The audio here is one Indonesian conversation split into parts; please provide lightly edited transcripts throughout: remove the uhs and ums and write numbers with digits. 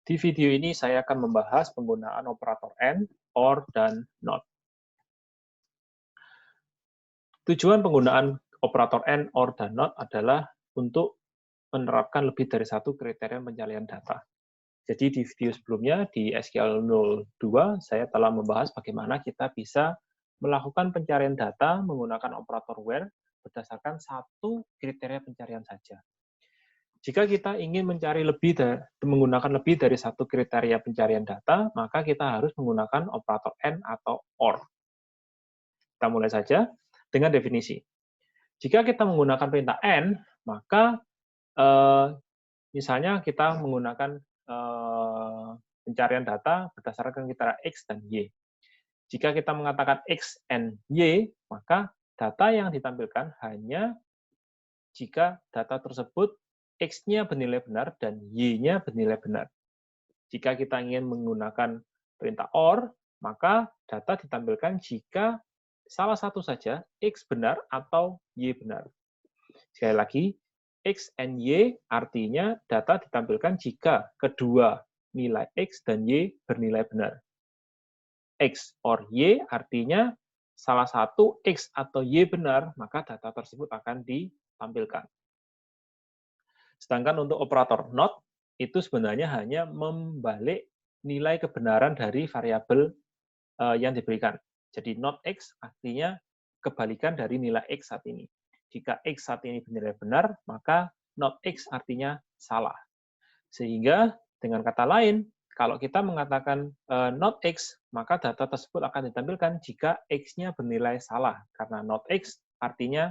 Di video ini saya akan membahas penggunaan operator AND, OR, dan NOT. Tujuan penggunaan operator AND, OR, dan NOT adalah untuk menerapkan lebih dari satu kriteria pencarian data. Jadi di video sebelumnya, di SQL 02, saya telah membahas bagaimana kita bisa melakukan pencarian data menggunakan operator WHERE berdasarkan satu kriteria pencarian saja. Jika kita ingin menggunakan lebih dari satu kriteria pencarian data, maka kita harus menggunakan operator AND atau OR. Kita mulai saja dengan definisi. Jika kita menggunakan perintah AND, maka misalnya kita menggunakan pencarian data berdasarkan kriteria X dan Y. Jika kita mengatakan X and Y, maka data yang ditampilkan hanya jika data tersebut X-nya bernilai benar dan Y-nya bernilai benar. Jika kita ingin menggunakan perintah OR, maka data ditampilkan jika salah satu saja X benar atau Y benar. Sekali lagi, X and Y artinya data ditampilkan jika kedua nilai X dan Y bernilai benar. X or Y artinya salah satu X atau Y benar, maka data tersebut akan ditampilkan. Sedangkan untuk operator NOT, itu sebenarnya hanya membalik nilai kebenaran dari variabel yang diberikan. Jadi not X artinya kebalikan dari nilai X saat ini. Jika X saat ini bernilai benar, maka not X artinya salah. Sehingga dengan kata lain, kalau kita mengatakan not X, maka data tersebut akan ditampilkan jika X-nya bernilai salah. Karena not X artinya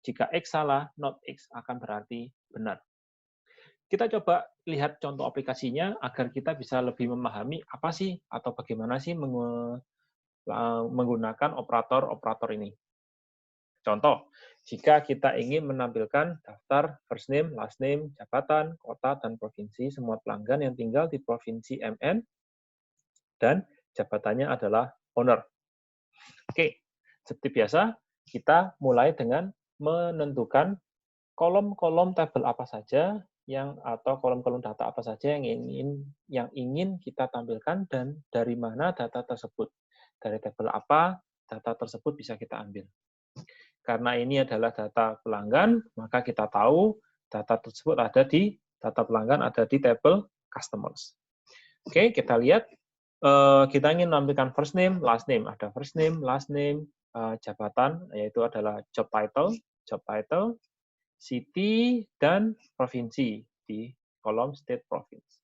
jika X salah, not X akan berarti benar. Kita coba lihat contoh aplikasinya agar kita bisa lebih memahami apa sih atau bagaimana sih menggunakan operator-operator ini. Contoh, jika kita ingin menampilkan daftar first name, last name, jabatan, kota, dan provinsi semua pelanggan yang tinggal di provinsi MN, dan jabatannya adalah owner. Oke, seperti biasa, kita mulai dengan menentukan kolom-kolom tabel apa saja atau kolom-kolom data apa saja yang ingin kita tampilkan dan dari mana data tersebut. Dari tabel apa data tersebut bisa kita ambil. Karena ini adalah data pelanggan, maka kita tahu data tersebut data pelanggan ada di tabel customers. Oke, kita lihat. Kita ingin menampilkan first name, last name. Ada first name, last name, jabatan, yaitu adalah job title, city, dan provinsi di kolom state province.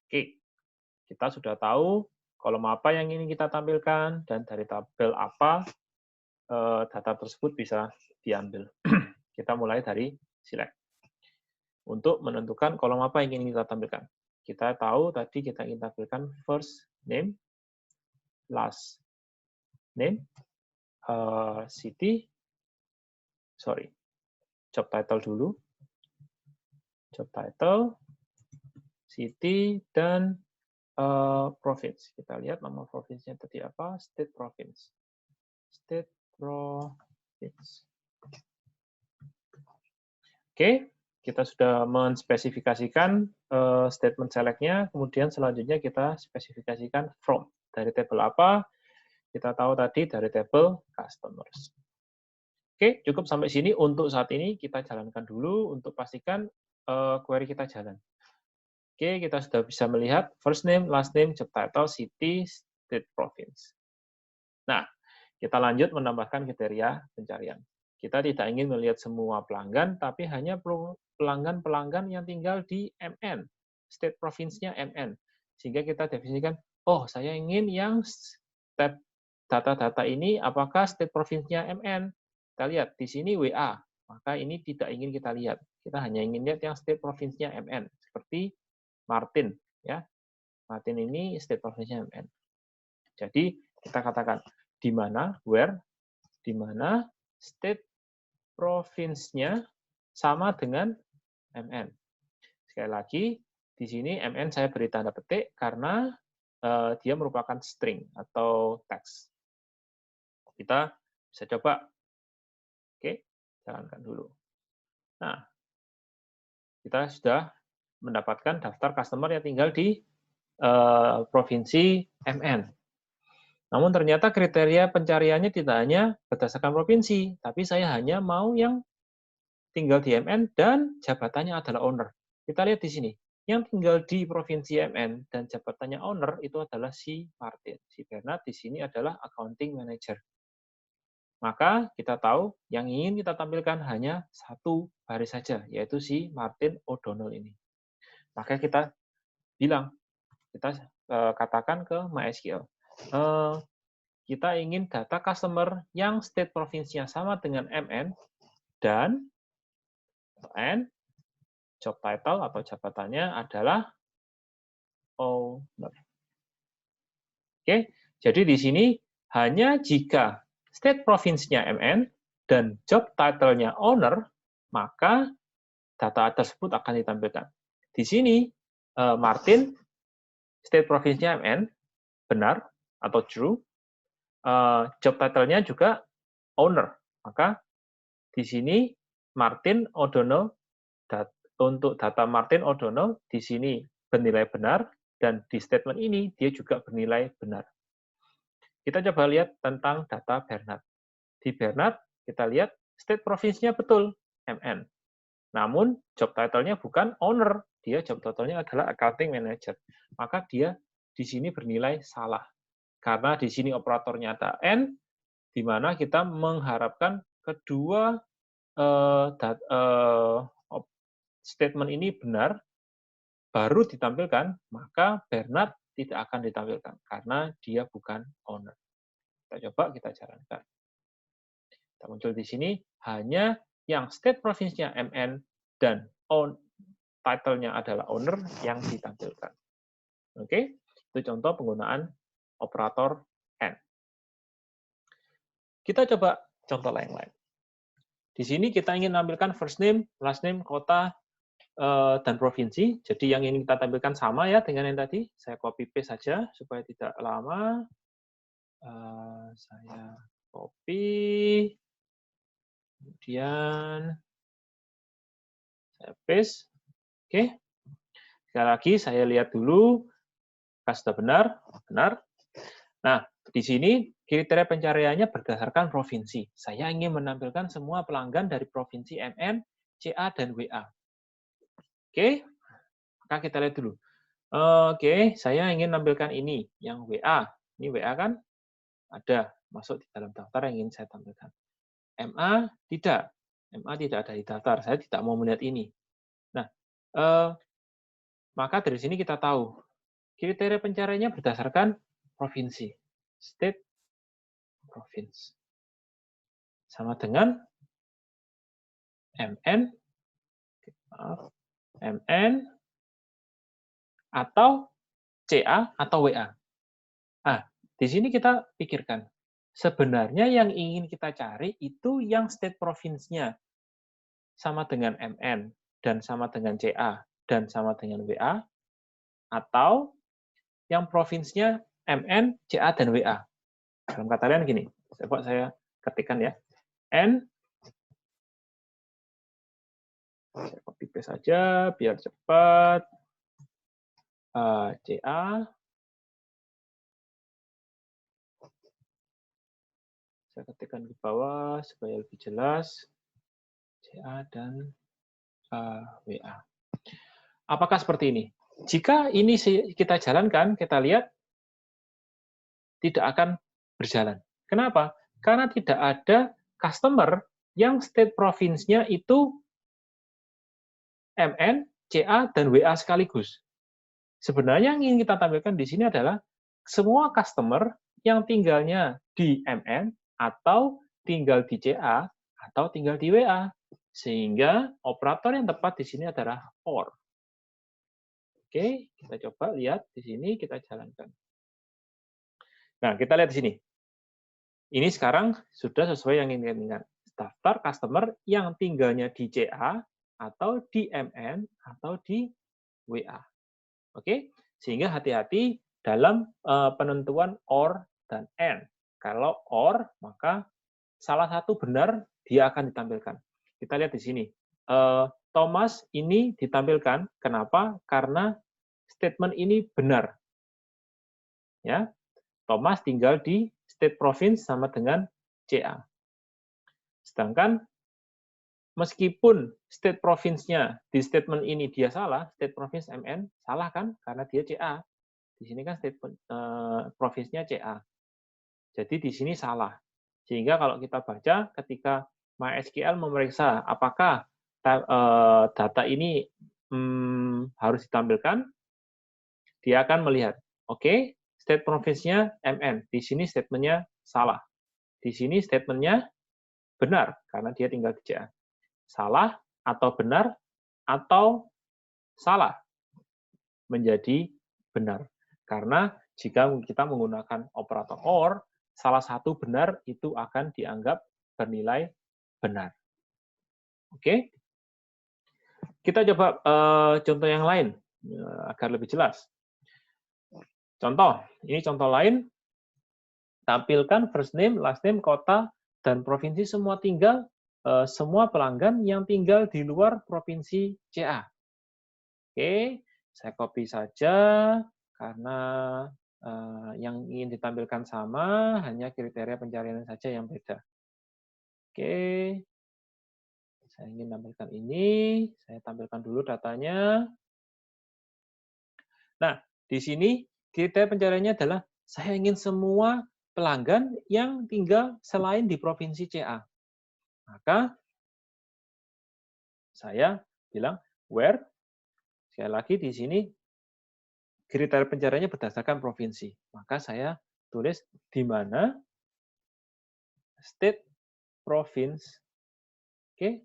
Oke, kita sudah tahu kolom apa yang ingin kita tampilkan dan dari tabel apa data tersebut bisa diambil. Kita mulai dari select. Untuk menentukan kolom apa yang ingin kita tampilkan. Kita tahu tadi kita ingin tampilkan first name, last name, job title dulu, job title, city, dan province. Kita lihat nama provinsinya tadi apa, state province. State province. Oke, kita sudah menspesifikasikan statement select-nya, kemudian selanjutnya kita spesifikasikan from. Dari tabel apa? Kita tahu tadi dari tabel customers. Oke, cukup sampai sini. Untuk saat ini kita jalankan dulu untuk pastikan query kita jalan. Oke, kita sudah bisa melihat first name, last name, job title, city, state, province. Nah, kita lanjut menambahkan kriteria pencarian. Kita tidak ingin melihat semua pelanggan, tapi hanya pelanggan-pelanggan yang tinggal di MN, state province-nya MN. Sehingga kita definisikan, oh saya ingin yang data-data ini apakah state province-nya MN. Kita lihat, di sini WA, maka ini tidak ingin kita lihat. Kita hanya ingin lihat yang state province-nya MN, seperti Martin. Ya, Martin ini state province-nya MN. Jadi, kita katakan, di mana, where, di mana state province-nya sama dengan MN. Sekali lagi, di sini MN saya beri tanda petik karena dia merupakan string atau teks. Kita bisa coba. Oke, jalankan dulu. Nah, kita sudah mendapatkan daftar customer yang tinggal di provinsi MN. Namun ternyata kriteria pencariannya tidak hanya berdasarkan provinsi, tapi saya hanya mau yang tinggal di MN dan jabatannya adalah owner. Kita lihat di sini. Yang tinggal di provinsi MN dan jabatannya owner itu adalah si Martin. Si Bernard di sini adalah accounting manager. Maka kita tahu yang ingin kita tampilkan hanya satu baris saja, yaitu si Martin O'Donnell ini. Maka kita bilang, kita katakan ke MySQL, kita ingin data customer yang state provinsinya sama dengan MN dan job title atau jabatannya adalah owner. Oke, jadi di sini hanya jika state provinsinya MN dan job title-nya owner, maka data tersebut akan ditampilkan. Di sini Martin state provinsinya MN benar atau true, job title-nya juga owner, maka di sini Martin O'Donnell, untuk data Martin O'Donnell di sini bernilai benar, dan di statement ini dia juga bernilai benar. Kita coba lihat tentang data Bernard. Di Bernard, kita lihat state provinsinya betul, MN. Namun, job title-nya bukan owner, dia job title-nya adalah accounting manager. Maka dia di sini bernilai salah. Karena di sini operatornya ada N, di mana kita mengharapkan kedua statement ini benar, baru ditampilkan, maka Bernard tidak akan ditampilkan, karena dia bukan owner. Kita coba, kita jalankan. Kita muncul di sini, hanya yang state provinsinya MN dan title-nya adalah owner yang ditampilkan. Oke, itu contoh penggunaan operator N. Kita coba contoh lain-lain. Di sini kita ingin menampilkan first name, last name, kota, dan provinsi. Jadi yang ingin kita tampilkan sama ya dengan yang tadi. Saya copy paste saja supaya tidak lama. Saya copy, kemudian saya paste. Oke. Sekali lagi saya lihat dulu, apakah sudah benar? Benar. Nah, di sini kriteria pencariannya berdasarkan provinsi. Saya ingin menampilkan semua pelanggan dari provinsi MN, CA, dan WA. Oke, maka kita lihat dulu. Oke, saya ingin menampilkan ini, yang WA. Ini WA kan ada, masuk di dalam daftar yang ingin saya tampilkan. MA tidak. MA tidak ada di daftar, saya tidak mau melihat ini. Nah, maka dari sini kita tahu, kriteria pencariannya berdasarkan provinsi. State, province. Sama dengan MN, MN, atau CA, atau WA. Di sini kita pikirkan, sebenarnya yang ingin kita cari itu yang state province-nya sama dengan MN, dan sama dengan CA, dan sama dengan WA, atau yang provinsinya MN, CA, dan WA. Dalam kata lain gini, coba saya ketikkan ya, N, saya copy paste saja biar cepat, CA, saya ketikkan di bawah supaya lebih jelas, CA dan WA. Apakah seperti ini? Jika ini kita jalankan, kita lihat tidak akan berjalan. Kenapa? Karena tidak ada customer yang state province-nya itu MN, CA, dan WA sekaligus. Sebenarnya yang ingin kita tampilkan di sini adalah semua customer yang tinggalnya di MN, atau tinggal di CA, atau tinggal di WA. Sehingga operator yang tepat di sini adalah OR. Oke, kita coba lihat di sini, kita jalankan. Nah, kita lihat di sini. Ini sekarang sudah sesuai yang ingin kita inginkan. Daftar customer yang tinggalnya di CA, atau di MN, atau di WA. Oke, sehingga hati-hati dalam penentuan OR dan AND. Kalau OR, maka salah satu benar, dia akan ditampilkan. Kita lihat di sini. Thomas ini ditampilkan. Kenapa? Karena statement ini benar. Ya, Thomas tinggal di state province sama dengan CA. Sedangkan meskipun state province-nya di statement ini dia salah, state province MN salah kan karena dia CA. Di sini kan state province-nya CA. Jadi di sini salah. Sehingga kalau kita baca ketika MySQL memeriksa apakah data ini harus ditampilkan, dia akan melihat, oke, state province-nya MN. Di sini statement-nya salah. Di sini statement-nya benar karena dia tinggal di CA. Salah atau benar atau salah menjadi benar. Karena jika kita menggunakan operator OR, salah satu benar itu akan dianggap bernilai benar. Oke? Kita coba contoh yang lain agar lebih jelas. Contoh, ini contoh lain. Tampilkan first name, last name, kota, dan provinsi semua semua pelanggan yang tinggal di luar provinsi CA. Oke, saya copy saja karena yang ingin ditampilkan sama, hanya kriteria pencarian saja yang beda. Oke, saya ingin tampilkan ini, saya tampilkan dulu datanya. Nah, di sini kriteria pencariannya adalah saya ingin semua pelanggan yang tinggal selain di provinsi CA. Maka saya bilang where, sekali lagi di sini kriteria pencariannya berdasarkan provinsi. Maka saya tulis di mana state province, oke,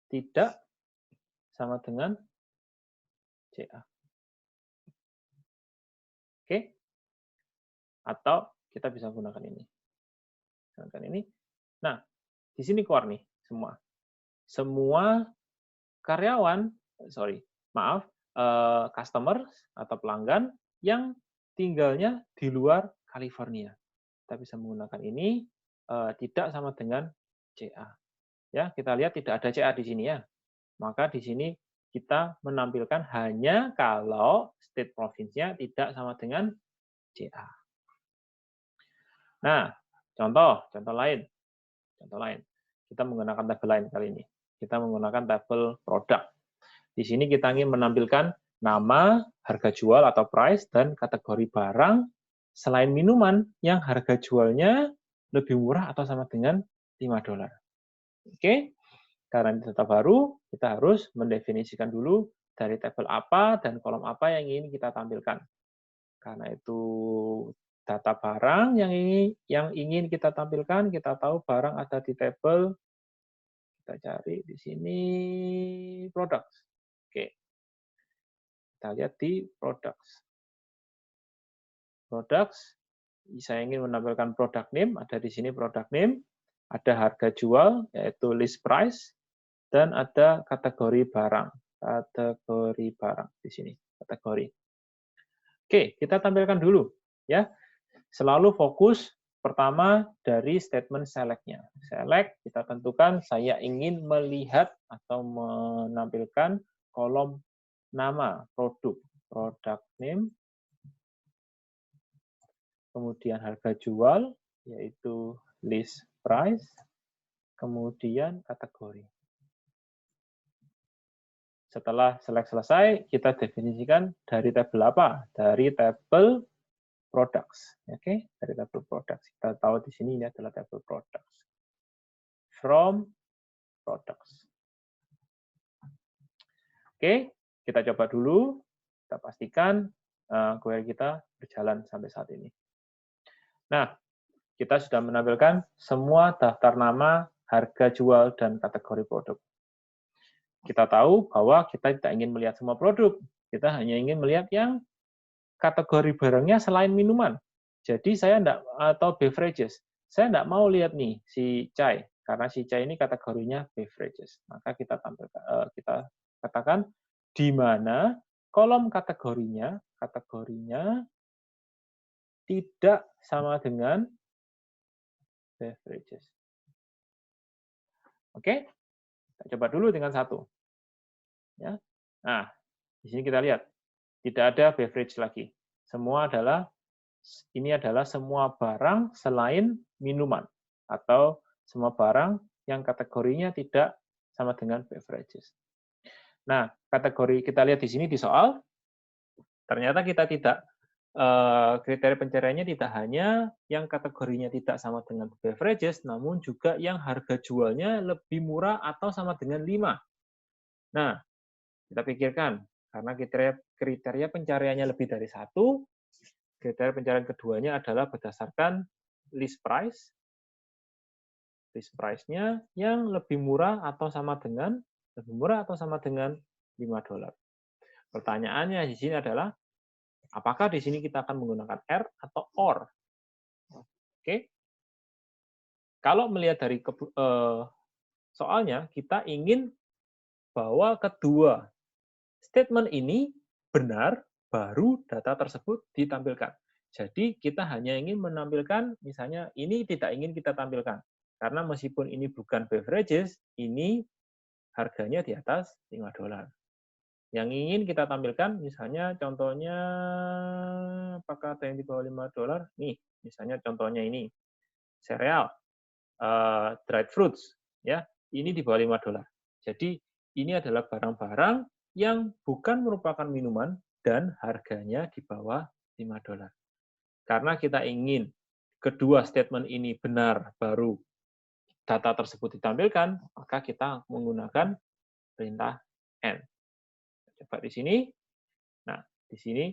tidak sama dengan CA. Oke? Atau kita bisa gunakan ini. Gunakan ini. Nah, di sini keluar nih semua. Semua karyawan, customer atau pelanggan yang tinggalnya di luar California. Kita bisa menggunakan ini tidak sama dengan CA. Ya, kita lihat tidak ada CA di sini ya. Maka di sini kita menampilkan hanya kalau state province-nya tidak sama dengan CA. Nah, contoh lain. Kita menggunakan tabel lain kali ini. Kita menggunakan tabel produk. Di sini kita ingin menampilkan nama, harga jual atau price, dan kategori barang selain minuman yang harga jualnya lebih murah atau sama dengan $5. Oke? Karena ini data baru, kita harus mendefinisikan dulu dari tabel apa dan kolom apa yang ingin kita tampilkan. Karena itu data barang yang ingin kita tampilkan, kita tahu barang ada di tabel, kita cari di sini products. Oke. Kita lihat di products. Products, saya ingin menampilkan product name, ada di sini product name, ada harga jual, yaitu list price, dan ada kategori barang. Kategori barang di sini, kategori. Oke, kita tampilkan dulu ya. Selalu fokus pertama dari statement select-nya. Select, kita tentukan saya ingin melihat atau menampilkan kolom nama produk, product name, kemudian harga jual, yaitu list price, kemudian kategori. Setelah select selesai, kita definisikan dari tabel apa? Dari tabel products. Oke, dari tabel products. Kita tahu di sini ini adalah tabel products. From products. Oke, kita coba dulu. Kita pastikan query kita berjalan sampai saat ini. Nah, kita sudah menampilkan semua daftar nama, harga jual, dan kategori produk. Kita tahu bahwa kita tidak ingin melihat semua produk. Kita hanya ingin melihat yang kategori barangnya selain minuman. Jadi saya tidak, atau beverages. Saya tidak mau lihat nih si chai, karena si chai ini kategorinya beverages. Maka kita tampilkan, kita katakan di mana kolom kategorinya tidak sama dengan beverages. Oke, kita coba dulu dengan satu. Ya, Nah, di sini kita lihat, tidak ada beverage lagi. Ini adalah semua barang selain minuman, atau semua barang yang kategorinya tidak sama dengan beverages. Nah, kategori kita lihat di sini di soal, ternyata kita tidak kriteria pencariannya tidak hanya yang kategorinya tidak sama dengan beverages, namun juga yang harga jualnya lebih murah atau sama dengan 5. Nah, kita pikirkan, karena kriteria pencariannya lebih dari 1, kriteria pencarian keduanya adalah berdasarkan list price-nya yang lebih murah atau sama dengan $5. Pertanyaannya di sini adalah, apakah di sini kita akan menggunakan R atau OR? Oke. Kalau melihat dari soalnya, kita ingin bahwa kedua statement ini benar, baru data tersebut ditampilkan. Jadi kita hanya ingin menampilkan, misalnya ini tidak ingin kita tampilkan. Karena meskipun ini bukan beverages, ini harganya di atas $5. Yang ingin kita tampilkan, misalnya contohnya, apakah ada yang di bawah $5? Nih, misalnya contohnya ini, sereal, dried fruits, ya, ini di bawah $5. Jadi ini adalah barang-barang yang bukan merupakan minuman dan harganya di bawah $5. Karena kita ingin kedua statement ini benar, baru data tersebut ditampilkan, maka kita menggunakan perintah N. Coba di sini. Nah, di sini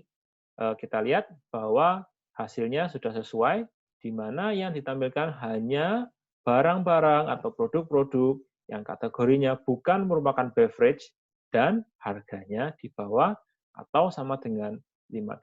kita lihat bahwa hasilnya sudah sesuai, di mana yang ditampilkan hanya barang-barang atau produk-produk yang kategorinya bukan merupakan beverage dan harganya di bawah atau sama dengan $5.